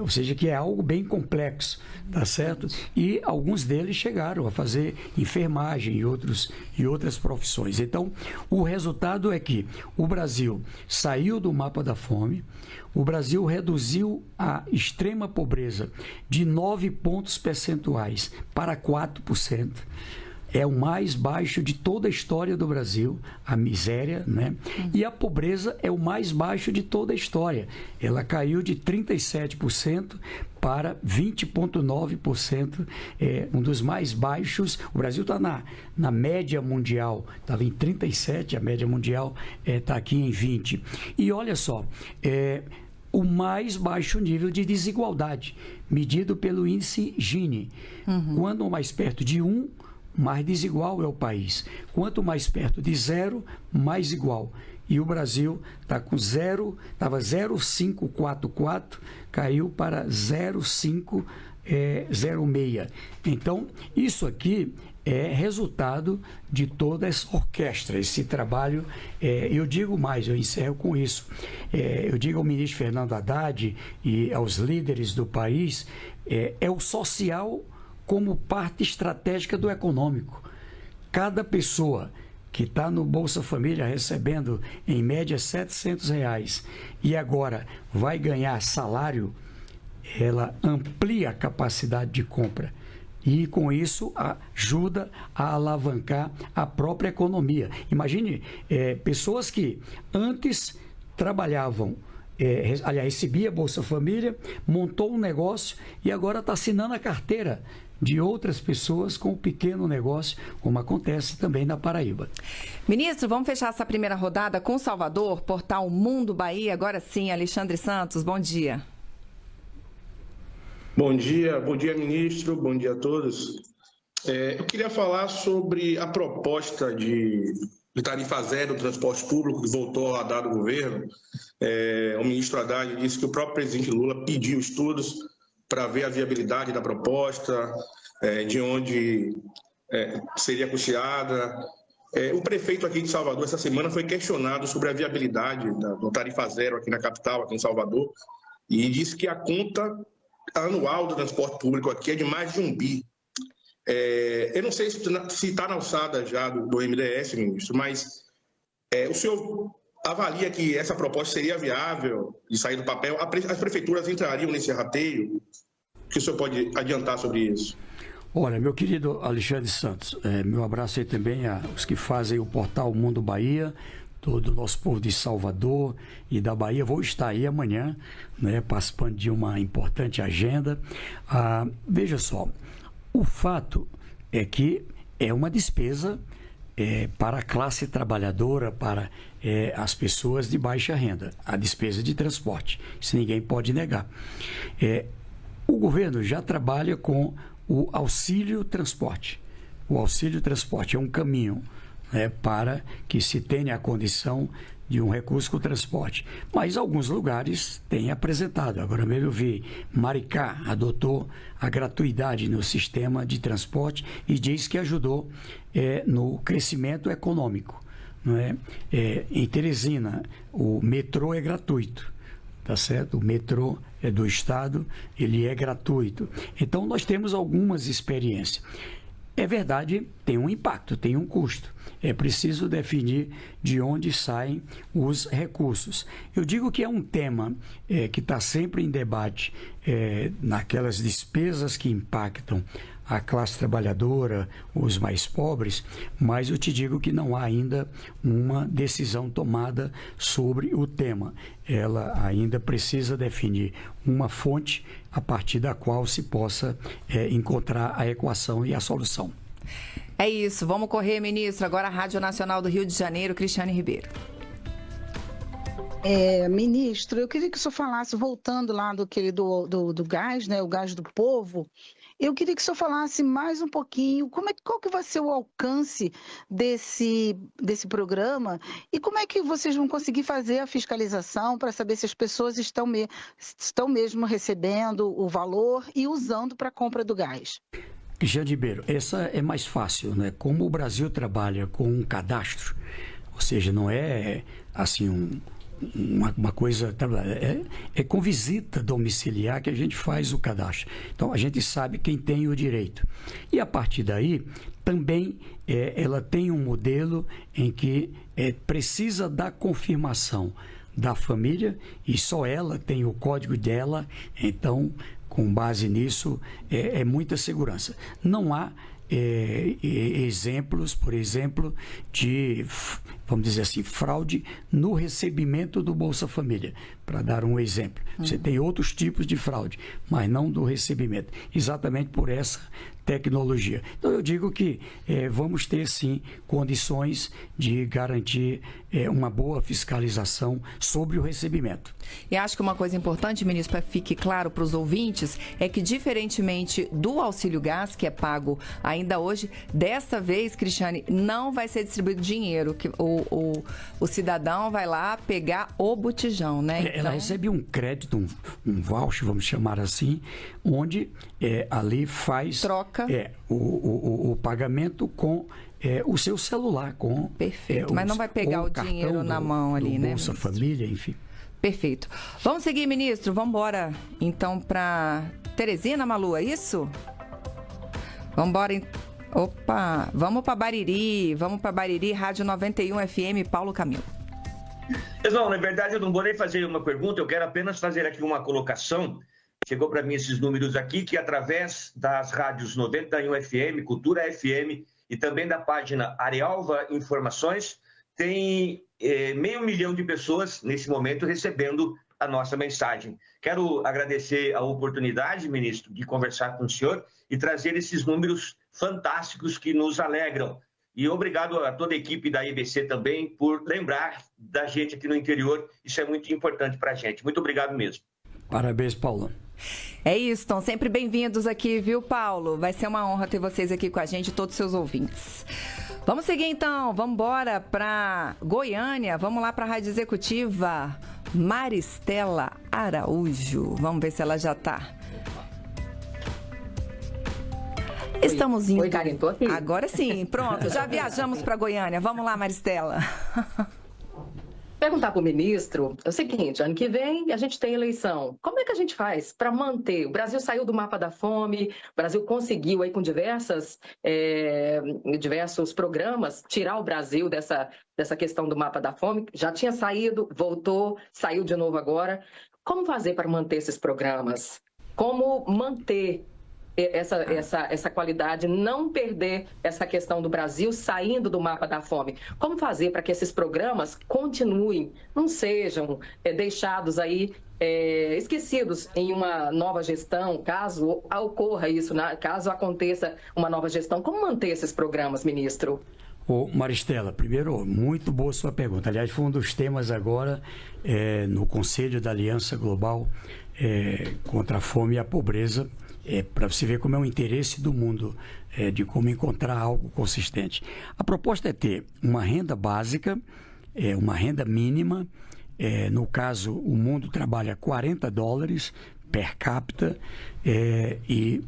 Ou seja, que é algo bem complexo, tá certo? E alguns deles chegaram a fazer enfermagem e outras profissões. Então, o resultado é que o Brasil saiu do mapa da fome, o Brasil reduziu a extrema pobreza de 9 pontos percentuais para 4%. É o mais baixo de toda a história do Brasil, a miséria, né? E a pobreza é o mais baixo de toda a história. Ela caiu de 37% para 20,9%, um dos mais baixos. O Brasil está na média mundial, estava em 37%, a média mundial está aqui em 20%. E olha só, o mais baixo nível de desigualdade, medido pelo índice Gini. Quando mais perto de 1, mais desigual é o país. Quanto mais perto de 0, mais igual. E o Brasil está com 0, estava 0,544, caiu para 0,506. Então, isso aqui é resultado de toda essa orquestra, esse trabalho. Eu digo mais, eu encerro com isso. Eu digo ao ministro Fernando Haddad e aos líderes do país, é o social como parte estratégica do econômico. Cada pessoa que está no Bolsa Família recebendo em média R$700 e agora vai ganhar salário, ela amplia a capacidade de compra e com isso ajuda a alavancar a própria economia. Imagine pessoas que antes trabalhavam, recebia Bolsa Família, montou um negócio e agora está assinando a carteira de outras pessoas com um pequeno negócio, como acontece também na Paraíba. Ministro, vamos fechar essa primeira rodada com Salvador, portal Mundo Bahia. Agora sim, Alexandre Santos, bom dia. Bom dia, ministro, bom dia a todos. Eu queria falar sobre a proposta de tarifa zero do transporte público que voltou a dar do governo. O ministro Haddad disse que o próprio presidente Lula pediu estudos para ver a viabilidade da proposta, de onde seria custeada. O prefeito aqui de Salvador, essa semana, foi questionado sobre a viabilidade do tarifa zero aqui na capital, aqui em Salvador, e disse que a conta anual do transporte público aqui é de mais de 1 bi. Eu não sei se está na alçada já do MDS, ministro, mas o senhor avalia que essa proposta seria viável de sair do papel? As prefeituras entrariam nesse rateio? O que o senhor pode adiantar sobre isso? Olha, meu querido Alexandre Santos, meu abraço aí também aos que fazem o portal Mundo Bahia, todo o nosso povo de Salvador e da Bahia. Vou estar aí amanhã, né, participando de uma importante agenda. Veja só, o fato é que é uma despesa para a classe trabalhadora, para as pessoas de baixa renda, a despesa de transporte. Isso ninguém pode negar. O governo já trabalha com o auxílio transporte. O auxílio transporte é um caminho para que se tenha a condição de um recurso com o transporte. Mas alguns lugares têm apresentado. Agora mesmo eu vi Maricá adotou a gratuidade no sistema de transporte e diz que ajudou no crescimento econômico. Não é? Em Teresina, o metrô é gratuito. Tá certo? O metrô do estado, ele é gratuito. Então, nós temos algumas experiências. É verdade, tem um impacto, tem um custo. É preciso definir de onde saem os recursos. Eu digo que é um tema que está sempre em debate naquelas despesas que impactam a classe trabalhadora, os mais pobres, mas eu te digo que não há ainda uma decisão tomada sobre o tema. Ela ainda precisa definir uma fonte a partir da qual se possa encontrar a equação e a solução. É isso, vamos correr, ministro. Agora a Rádio Nacional do Rio de Janeiro, Cristiane Ribeiro. Ministro, eu queria que o senhor falasse, voltando lá do gás, né, o gás do povo, eu queria que o senhor falasse mais um pouquinho qual que vai ser o alcance desse programa e como é que vocês vão conseguir fazer a fiscalização para saber se as pessoas estão mesmo recebendo o valor e usando para a compra do gás. Cristiane Ribeiro, essa é mais fácil, né? Como o Brasil trabalha com um cadastro, ou seja, não é assim uma coisa, é com visita domiciliar que a gente faz o cadastro. Então a gente sabe quem tem o direito. E a partir daí, também ela tem um modelo em que precisa da confirmação da família e só ela tem o código dela, então com base nisso é muita segurança. Não há exemplos, por exemplo, de, vamos dizer assim, fraude no recebimento do Bolsa Família, para dar um exemplo. Você tem outros tipos de fraude, mas não do recebimento, exatamente por essa tecnologia. Então eu digo que vamos ter sim condições de garantir uma boa fiscalização sobre o recebimento. E acho que uma coisa importante, ministro, para que fique claro para os ouvintes, é que diferentemente do auxílio gás, que é pago ainda hoje, desta vez, Cristiane, não vai ser distribuído dinheiro, que o cidadão vai lá pegar o botijão, né? Então... Ela recebe um crédito, um voucher, vamos chamar assim, onde ali faz troca o pagamento com o seu celular. Perfeito, mas não vai pegar o dinheiro na mão ali, né? Bolsa Família, enfim. Perfeito. Vamos seguir, ministro. Vamos embora, então, para Teresina, Malu, é isso? Vamos embora. Opa, vamos para Bariri, Rádio 91 FM, Paulo Camilo. Não, na verdade, eu não vou nem fazer uma pergunta, eu quero apenas fazer aqui uma colocação. Chegou para mim esses números aqui, que através das rádios 91 FM, Cultura FM e também da página Arealva Informações, tem 500 mil de pessoas nesse momento recebendo a nossa mensagem. Quero agradecer a oportunidade, ministro, de conversar com o senhor e trazer esses números fantásticos que nos alegram. E obrigado a toda a equipe da IBC também por lembrar da gente aqui no interior. Isso é muito importante para a gente. Muito obrigado mesmo. Parabéns, Paulo. É isso, estão sempre bem-vindos aqui, viu, Paulo? Vai ser uma honra ter vocês aqui com a gente, todos os seus ouvintes. Vamos seguir então, vamos embora para Goiânia, vamos lá para a Rádio Executiva, Maristela Araújo. Vamos ver se ela já está. Estamos indo. Oi, Karine, tô aqui. Agora sim, pronto, já viajamos para Goiânia. Vamos lá, Maristela. Perguntar para o ministro é o seguinte: ano que vem a gente tem eleição. Como é que a gente faz para manter? O Brasil saiu do mapa da fome, o Brasil conseguiu aí com diversos programas tirar o Brasil dessa questão do mapa da fome. Já tinha saído, voltou, saiu de novo agora. Como fazer para manter esses programas? Como manter essa qualidade, não perder essa questão do Brasil saindo do mapa da fome? Como fazer para que esses programas continuem, não sejam deixados aí, esquecidos em uma nova gestão, caso ocorra isso, caso aconteça uma nova gestão? Como manter esses programas, ministro? Ô Maristela, primeiro, muito boa sua pergunta. Aliás, foi um dos temas agora no Conselho da Aliança Global contra a Fome e a Pobreza, para você ver como é o interesse do mundo de como encontrar algo consistente. A proposta é ter uma renda básica, uma renda mínima. No caso, o mundo trabalha $40 per capita e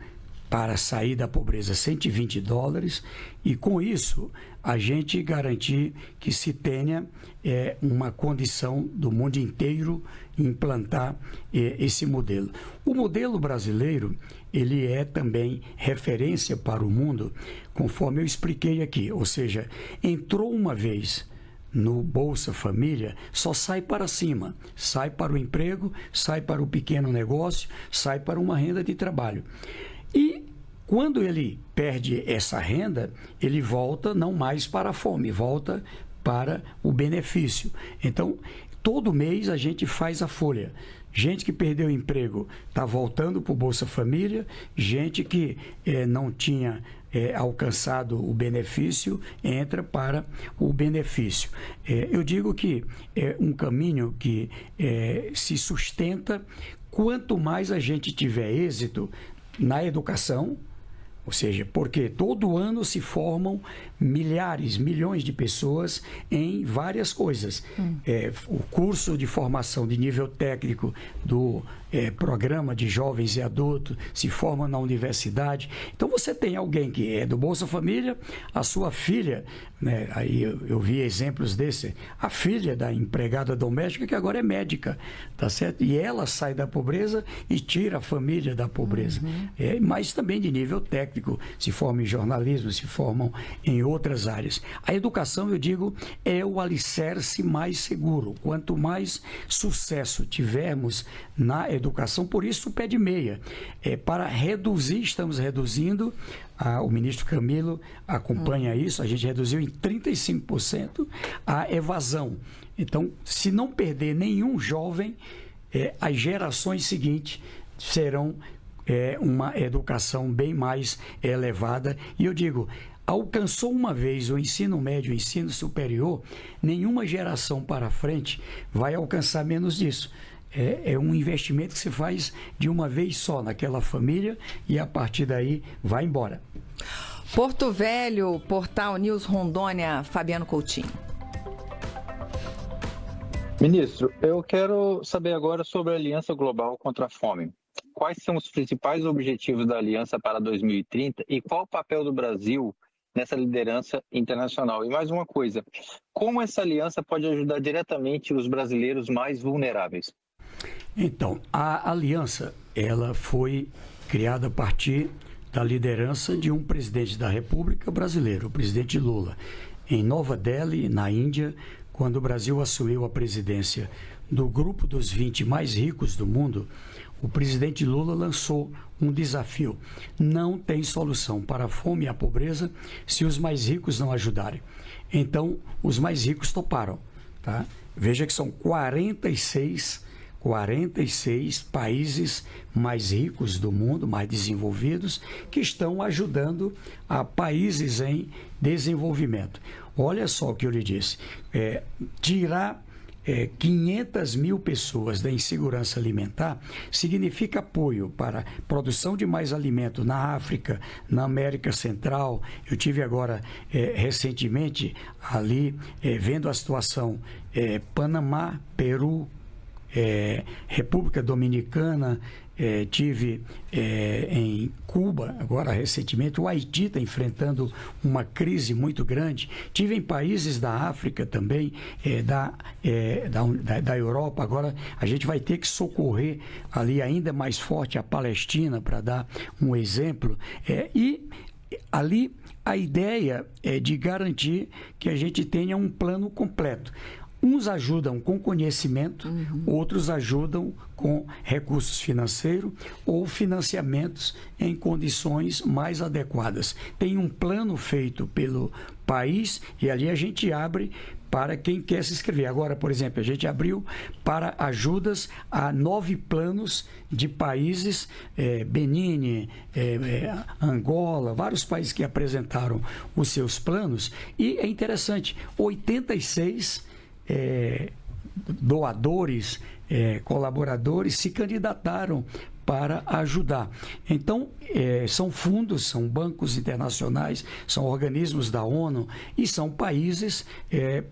para sair da pobreza $120, e com isso a gente garantir que se tenha uma condição do mundo inteiro implantar esse modelo. O modelo brasileiro, ele é também referência para o mundo, conforme eu expliquei aqui, ou seja, entrou uma vez no Bolsa Família, só sai para cima, sai para o emprego, sai para o pequeno negócio, sai para uma renda de trabalho. E quando ele perde essa renda, ele volta não mais para a fome, volta para o benefício. Então, todo mês a gente faz a folha. Gente que perdeu o emprego está voltando para o Bolsa Família, gente que não tinha alcançado o benefício entra para o benefício. Eu digo que é um caminho que se sustenta quanto mais a gente tiver êxito na educação, ou seja, porque todo ano se formam milhares, milhões de pessoas em várias coisas. O curso de formação de nível técnico do programa de jovens e adultos se forma na universidade. Então você tem alguém que é do Bolsa Família, a sua filha, né, aí eu vi exemplos desse, a filha da empregada doméstica que agora é médica, tá certo? E ela sai da pobreza e tira a família da pobreza. Mas também de nível técnico, se formam em jornalismo, se formam em outras áreas. A educação, eu digo, é o alicerce mais seguro. Quanto mais sucesso tivermos na educação, por isso o pé de meia. Para reduzir, estamos reduzindo, o ministro Camilo acompanha isso, a gente reduziu em 35% a evasão. Então, se não perder nenhum jovem, as gerações seguintes serão uma educação bem mais elevada. E eu digo, alcançou uma vez o ensino médio, o ensino superior, nenhuma geração para frente vai alcançar menos disso. É um investimento que se faz de uma vez só naquela família e a partir daí vai embora. Porto Velho, Portal News Rondônia, Fabiano Coutinho. Ministro, eu quero saber agora sobre a Aliança Global contra a Fome. Quais são os principais objetivos da Aliança para 2030 e qual o papel do Brasil nessa liderança internacional? E mais uma coisa, como essa aliança pode ajudar diretamente os brasileiros mais vulneráveis? Então, a aliança, ela foi criada a partir da liderança de um presidente da República brasileiro, o presidente Lula, em Nova Delhi, na Índia, quando o Brasil assumiu a presidência do grupo dos 20 mais ricos do mundo. O presidente Lula lançou um desafio. Não tem solução para a fome e a pobreza se os mais ricos não ajudarem. Então, os mais ricos toparam. Tá? Veja que são 46 países mais ricos do mundo, mais desenvolvidos, que estão ajudando a países em desenvolvimento. Olha só o que eu lhe disse. Tirar 500 mil pessoas da insegurança alimentar, significa apoio para produção de mais alimento na África, na América Central. Eu tive agora, recentemente, ali, vendo a situação Panamá, Peru, República Dominicana, tive em Cuba, agora recentemente, o Haiti está enfrentando uma crise muito grande. Tive em países da África também, da Europa. Agora a gente vai ter que socorrer ali ainda mais forte a Palestina, para dar um exemplo. E ali a ideia é de garantir que a gente tenha um plano completo. Uns ajudam com conhecimento, outros ajudam com recursos financeiros ou financiamentos em condições mais adequadas. Tem um plano feito pelo país e ali a gente abre para quem quer se inscrever. Agora, por exemplo, a gente abriu para ajudas a 9 planos de países, Benin, Angola, vários países que apresentaram os seus planos. E é interessante, 86 doadores, colaboradores se candidataram para ajudar. Então, são fundos, são bancos internacionais, são organismos da ONU e são países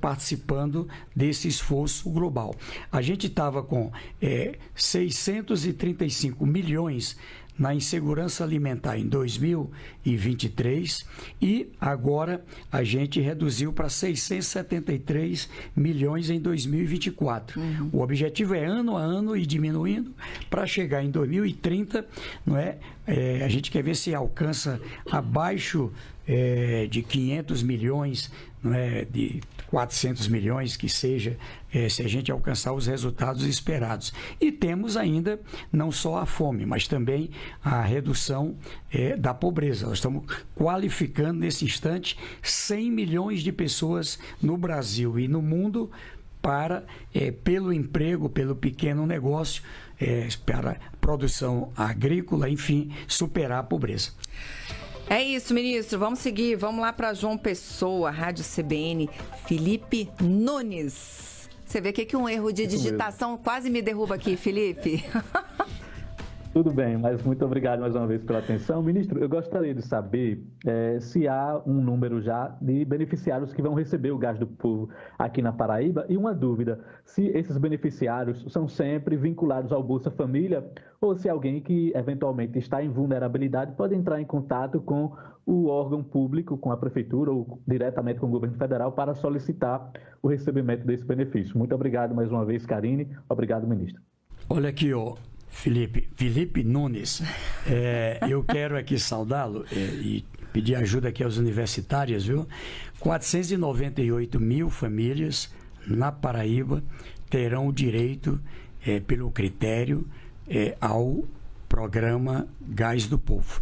participando desse esforço global. A gente estava com 635 milhões na insegurança alimentar em 2023 e agora a gente reduziu para 673 milhões em 2024. O objetivo é ano a ano ir diminuindo para chegar em 2030, não é? A gente quer ver se alcança abaixo de 500 milhões, não é? De 400 milhões que seja, se a gente alcançar os resultados esperados. E temos ainda não só a fome, mas também a redução da pobreza. Nós estamos qualificando nesse instante 100 milhões de pessoas no Brasil e no mundo para, pelo emprego, pelo pequeno negócio, para produção agrícola, enfim, superar a pobreza. É isso, ministro. Vamos seguir. Vamos lá para João Pessoa, Rádio CBN, Felipe Nunes. Você vê que um erro de digitação quase me derruba aqui, Felipe. Tudo bem, mas muito obrigado mais uma vez pela atenção. Ministro, eu gostaria de saber se há um número já de beneficiários que vão receber o Gás do Povo aqui na Paraíba. E uma dúvida, se esses beneficiários são sempre vinculados ao Bolsa Família ou se alguém que eventualmente está em vulnerabilidade pode entrar em contato com o órgão público, com a prefeitura ou diretamente com o governo federal para solicitar o recebimento desse benefício. Muito obrigado mais uma vez, Karine. Obrigado, ministro. Olha aqui, Felipe Nunes, eu quero aqui saudá-lo e pedir ajuda aqui aos universitários, viu? 498 mil famílias na Paraíba terão direito, pelo critério, ao programa Gás do Povo.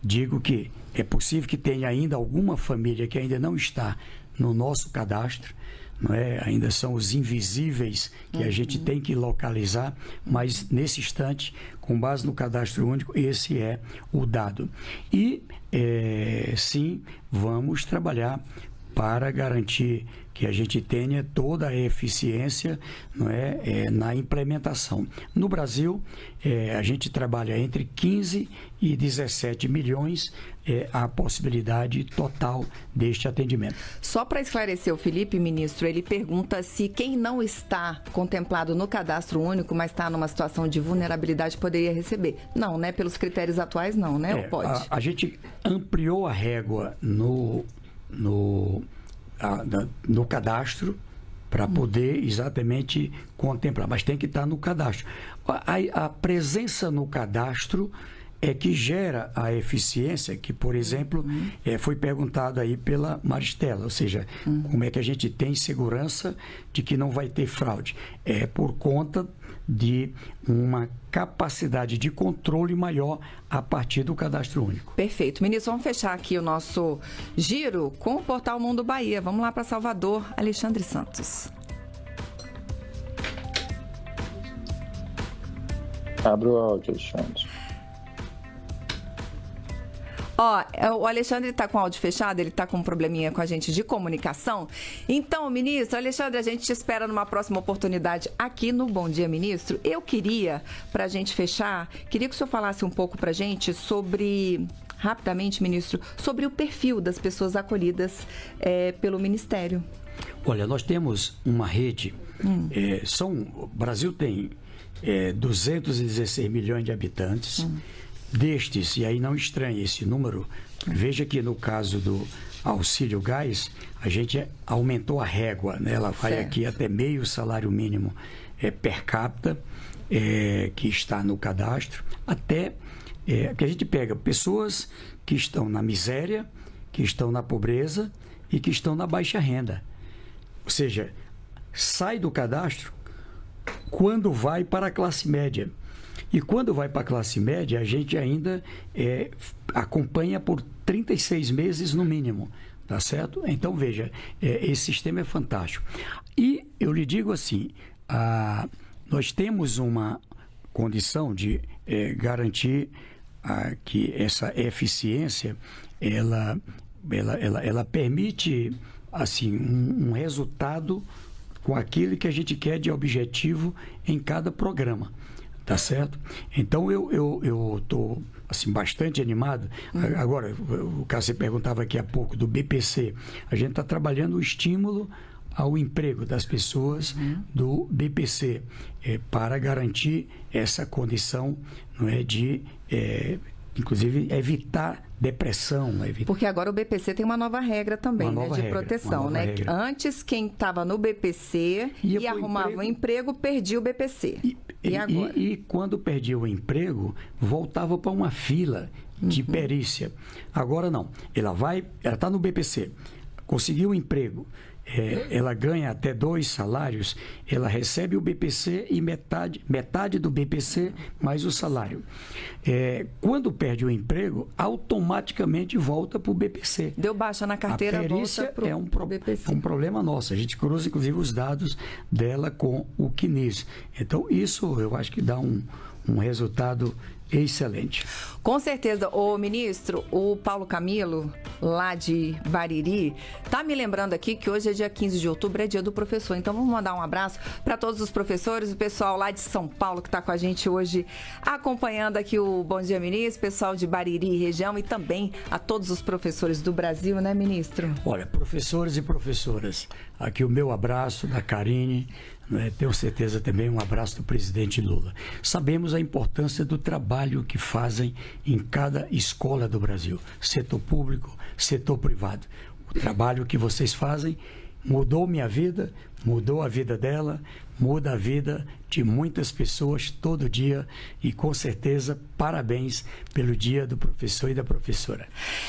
Digo que é possível que tenha ainda alguma família que ainda não está no nosso cadastro, não é? Ainda são os invisíveis que a gente tem que localizar, mas nesse instante, com base no cadastro único, esse é o dado. E sim, vamos trabalhar para garantir que a gente tenha toda a eficiência, não é, na implementação. No Brasil, a gente trabalha entre 15 e 17 milhões a possibilidade total deste atendimento. Só para esclarecer o Felipe, ministro, ele pergunta se quem não está contemplado no cadastro único, mas está numa situação de vulnerabilidade, poderia receber. Não, né? Pelos critérios atuais, não, né? Ou pode? A gente ampliou a régua no cadastro para poder exatamente contemplar, mas tem que estar no cadastro. A presença no cadastro é que gera a eficiência que, por exemplo, foi perguntado aí pela Maristela, ou seja, como é que a gente tem segurança de que não vai ter fraude? É por conta de uma capacidade de controle maior a partir do cadastro único. Perfeito. Ministro, vamos fechar aqui o nosso giro com o portal Mundo Bahia. Vamos lá para Salvador, Alexandre Santos. Abra o áudio, Alexandre. Ó, o Alexandre está com o áudio fechado, ele está com um probleminha com a gente de comunicação. Então, ministro, Alexandre, a gente te espera numa próxima oportunidade aqui no Bom Dia, Ministro. Eu queria, para a gente fechar, queria que o senhor falasse um pouco para a gente sobre, rapidamente, ministro, sobre o perfil das pessoas acolhidas pelo Ministério. Olha, nós temos uma rede, o Brasil tem 216 milhões de habitantes. Destes, e aí não estranhe esse número, veja que no caso do auxílio gás, a gente aumentou a régua, né? Ela vai aqui até meio salário mínimo per capita, que está no cadastro, até que a gente pega pessoas que estão na miséria, que estão na pobreza e que estão na baixa renda. Ou seja, sai do cadastro quando vai para a classe média. E quando vai para a classe média, a gente ainda acompanha por 36 meses no mínimo, tá certo? Então, veja, esse sistema é fantástico. E eu lhe digo assim, nós temos uma condição de garantir que essa eficiência, ela permite assim, um resultado com aquilo que a gente quer de objetivo em cada programa. Tá certo? Então, eu estou assim, bastante animado. Agora, o caso você perguntava aqui há pouco do BPC. A gente está trabalhando o estímulo ao emprego das pessoas do BPC para garantir essa condição, não é, de, inclusive, evitar depressão. Porque agora o BPC tem uma nova regra também, de proteção, né? Regra. Antes, quem estava no BPC e arrumava um emprego, perdia o BPC. E agora? E quando perdia o emprego, voltava para uma fila de perícia. Agora não. Ela está no BPC, conseguiu um emprego, ela ganha até 2 salários, ela recebe o BPC e metade do BPC mais o salário. Quando perde o emprego, automaticamente volta para o BPC. Deu baixa na carteira, a perícia volta para o BPC. É um problema nosso. A gente cruza, inclusive, os dados dela com o CNIS. Então, isso eu acho que dá um resultado excelente. Com certeza. Ô, ministro, o Paulo Camilo, lá de Bariri, tá me lembrando aqui que hoje é dia 15 de outubro, é dia do professor. Então, vamos mandar um abraço para todos os professores, o pessoal lá de São Paulo que está com a gente hoje, acompanhando aqui o Bom Dia, Ministro, pessoal de Bariri e região e também a todos os professores do Brasil, né, ministro? Olha, professores e professoras, aqui o meu abraço da Karine, tenho certeza também um abraço do presidente Lula. Sabemos a importância do trabalho que fazem em cada escola do Brasil, setor público, setor privado. O trabalho que vocês fazem mudou minha vida, mudou a vida dela, muda a vida de muitas pessoas todo dia e, com certeza, parabéns pelo dia do professor e da professora.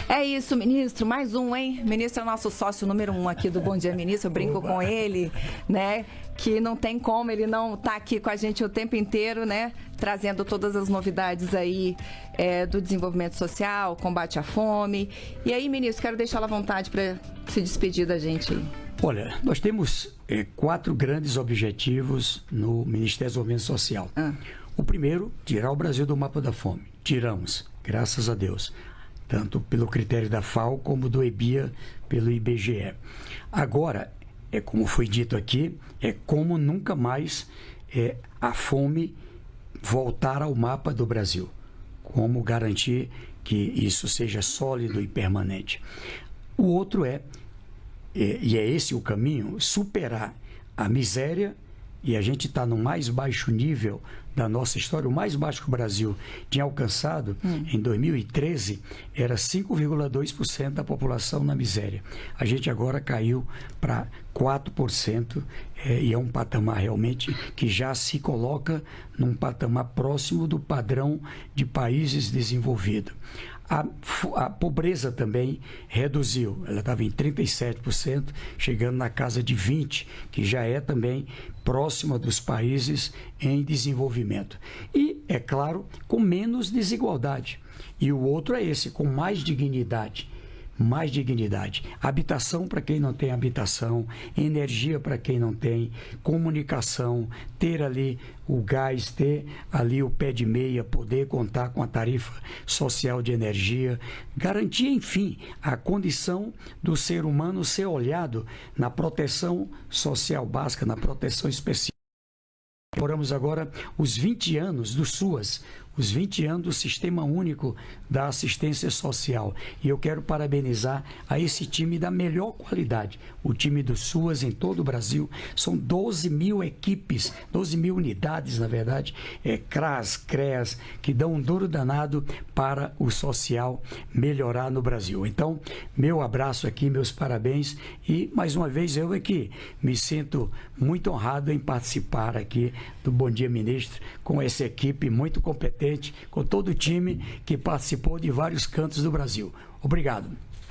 É isso, ministro. Mais um, hein? Ministro é o nosso sócio número 1 aqui do Bom Dia, Ministro. Eu brinco com ele, né? Que não tem como ele não estar aqui com a gente o tempo inteiro, né? Trazendo todas as novidades aí do desenvolvimento social, combate à fome. E aí, ministro, quero deixá-la à vontade para se despedir da gente aí. Olha, nós temos 4 grandes objetivos no Ministério do Desenvolvimento Social. O primeiro, tirar o Brasil do mapa da fome. Tiramos, graças a Deus, tanto pelo critério da FAO como do EBIA pelo IBGE. Agora, como foi dito aqui, como nunca mais a fome voltar ao mapa do Brasil. Como garantir que isso seja sólido e permanente. O outro e é esse o caminho, superar a miséria, e a gente está no mais baixo nível da nossa história, o mais baixo que o Brasil tinha alcançado, em 2013, era 5,2% da população na miséria. A gente agora caiu para 4%, e é um patamar realmente que já se coloca num patamar próximo do padrão de países desenvolvidos. A pobreza também reduziu, ela estava em 37%, chegando na casa de 20%, que já é também próxima dos países em desenvolvimento. E, é claro, com menos desigualdade. E o outro é esse, com mais dignidade. mais dignidade. Habitação para quem não tem habitação, energia para quem não tem, comunicação, ter ali o gás, ter ali o pé de meia, poder contar com a tarifa social de energia, garantir, enfim, a condição do ser humano ser olhado na proteção social básica, na proteção específica. Comemoramos agora os 20 anos do SUAS, os 20 anos do Sistema Único da Assistência Social. E eu quero parabenizar a esse time da melhor qualidade. O time do SUAS em todo o Brasil. São 12 mil equipes, 12 mil unidades, na verdade, CRAS, CREAS, que dão um duro danado para o social melhorar no Brasil. Então, meu abraço aqui, meus parabéns. E, mais uma vez, eu aqui me sinto muito honrado em participar aqui do Bom Dia Ministro, com essa equipe muito competente, com todo o time que participou de vários cantos do Brasil. Obrigado.